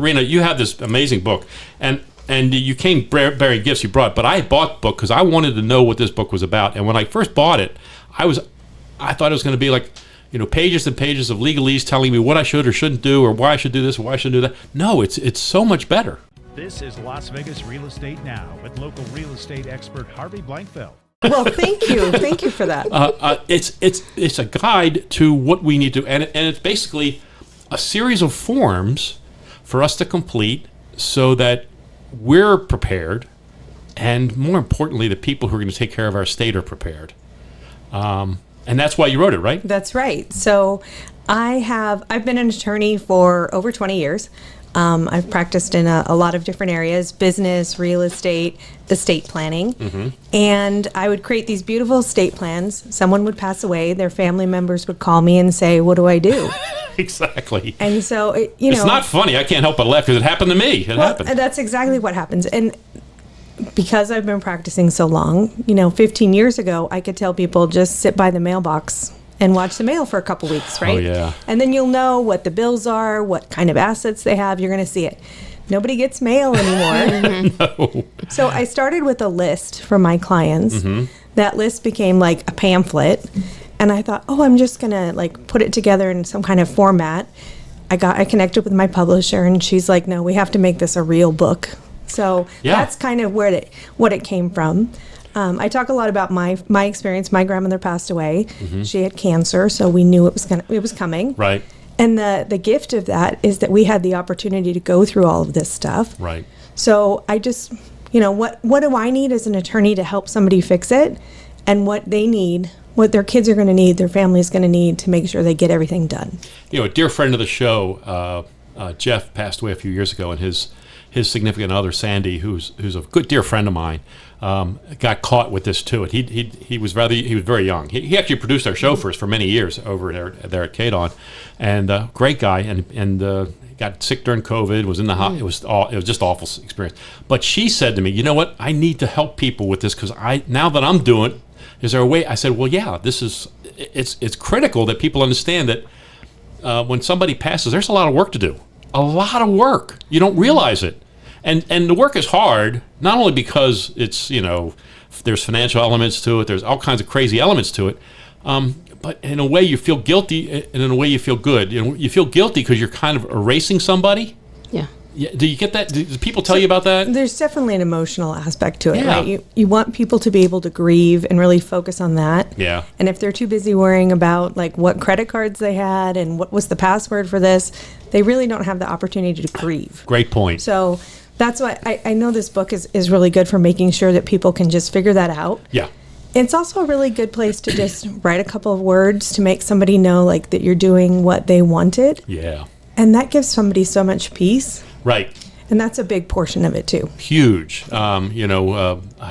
Rena, you have this amazing book, and you came bearing gifts you brought, but I bought the book because I wanted to know what this book was about. And when I first bought it, I thought it was going to be like, pages and pages of legalese telling me what I should or shouldn't do, or why I should do this or why I shouldn't do that. No, it's so much better. This is Las Vegas Real Estate Now with local real estate expert Harvey Blankfeld. Well, thank you. Thank you for that. It's a guide to what we need to, and it's basically a series of forms for us to complete so that we're prepared, and more importantly, the people who are going to take care of our state are prepared. And that's why you wrote it, right? That's right. So I've been an attorney for over 20 years. I've practiced in a lot of different areas: business, real estate, estate planning. Mm-hmm. And I would create these beautiful estate plans. Someone would pass away. Their family members would call me and say, "What do I do?" Exactly. And so, it's not funny. I can't help but laugh because it happened to me. It happened. That's exactly what happens. And because I've been practicing so long, 15 years ago, I could tell people just sit by the mailbox and watch the mail for a couple weeks, right? Oh, yeah. And then you'll know what the bills are, what kind of assets they have. You're going to see it. Nobody gets mail anymore. No. So I started with a list for my clients. Mm-hmm. That list became like a pamphlet. And I thought, I'm just going to put it together in some kind of format. I connected with my publisher, and she's like, no, we have to make this a real book. So that's kind of what it came from. I talk a lot about my experience. My grandmother passed away. Mm-hmm. She had cancer, so we knew it was coming. Right. And the gift of that is that we had the opportunity to go through all of this stuff. Right. So I just, what do I need as an attorney to help somebody fix it, and what they need, what their kids are going to need, their family's going to need to make sure they get everything done. A dear friend of the show, Jeff, passed away a few years ago, and his significant other, Sandy, who's a good dear friend of mine, got caught with this too. He was very young. He actually produced our show for us for many years over there at KDON, and great guy, and got sick during COVID. Was in the it was just awful experience. But she said to me, "You know what? I need to help people with this because now that I'm doing it, is there a way?" I said, "Well, yeah. It's critical that people understand that when somebody passes, there's a lot of work to do." A lot of work. You don't realize it. And the work is hard, not only because it's, there's financial elements to it, there's all kinds of crazy elements to it, but in a way you feel guilty, and in a way you feel good. You feel guilty because you're kind of erasing somebody. Yeah. Do you get that? Do people tell you about that? There's definitely an emotional aspect to it, right? You want people to be able to grieve and really focus on that. Yeah. And if they're too busy worrying about what credit cards they had and what was the password for this, they really don't have the opportunity to grieve. Great point. So that's why I know this book is really good for making sure that people can just figure that out. Yeah. It's also a really good place to just write a couple of words to make somebody know that you're doing what they wanted. Yeah. And that gives somebody so much peace. Right. And that's a big portion of it, too. Huge. I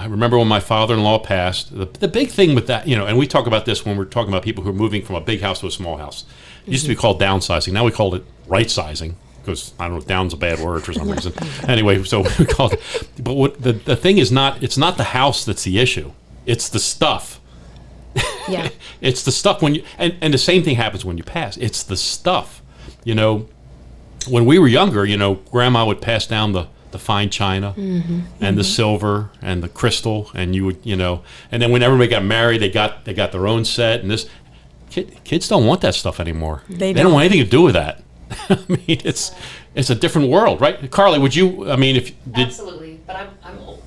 remember when my father-in-law passed, the big thing with that, and we talk about this when we're talking about people who are moving from a big house to a small house. It used to be called downsizing. Now we call it right-sizing because, I don't know, down's a bad word for some reason. Anyway, so we call it. But what the thing is it's not the house that's the issue. It's the stuff. Yeah. It's the stuff when you, and the same thing happens when you pass. It's the stuff, When we were younger, Grandma would pass down the fine china and the silver and the crystal, and you would, and then when everybody got married, they got their own set, and this kids don't want that stuff anymore. They don't want anything to do with that. I mean, it's a different world, right? Carly, would you? I mean, Absolutely, but I'm older.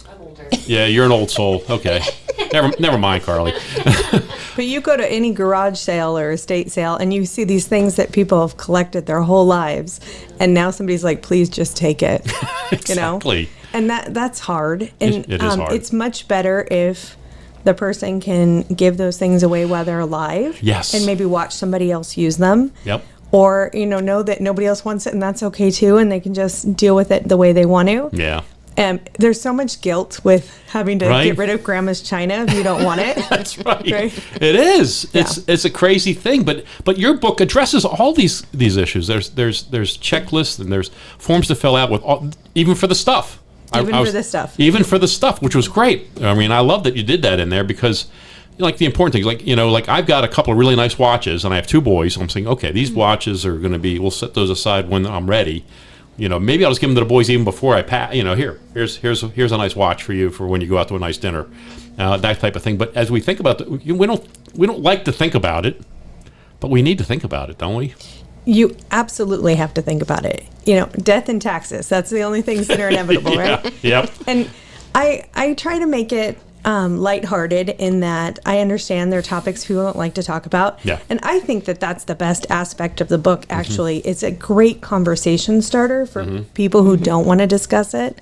Yeah, you're an old soul. Okay, never mind, Carly. But you go to any garage sale or estate sale and you see these things that people have collected their whole lives, and now somebody's like, please just take it. Exactly. And that's hard. And it is hard. It's much better if the person can give those things away while they're alive. Yes. And maybe watch somebody else use them. Yep. Or, know that nobody else wants it and that's okay too, and they can just deal with it the way they want to. Yeah. There's so much guilt with having to get rid of grandma's china if you don't want it. That's right. It is. It's a crazy thing, but your book addresses all these issues. There's checklists and there's forms to fill out with even for the stuff. Even for the stuff, which was great. I mean, I love that you did that in there because the important things, I've got a couple of really nice watches and I have two boys. So I'm saying, okay, these watches are going to be, we'll set those aside when I'm ready. maybe I'll just give them to the boys even before I pass. Here's a nice watch for you for when you go out to a nice dinner, that type of thing. But as we think about we don't like to think about it, but we need to think about it, don't we? You absolutely have to think about it. Death and taxes, that's the only things that are inevitable, Yeah, right? Yep. And I try to make it lighthearted in that I understand there are topics people don't like to talk about. Yeah. And I think that that's the best aspect of the book, actually. It's a great conversation starter for people who don't want to discuss it,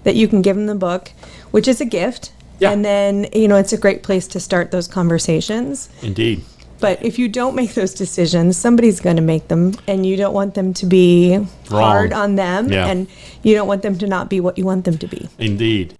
that you can give them the book, which is a gift. Yeah. And then, it's a great place to start those conversations. Indeed. But if you don't make those decisions, somebody's going to make them, and you don't want them to be hard on them, Yeah. and you don't want them to not be what you want them to be. Indeed.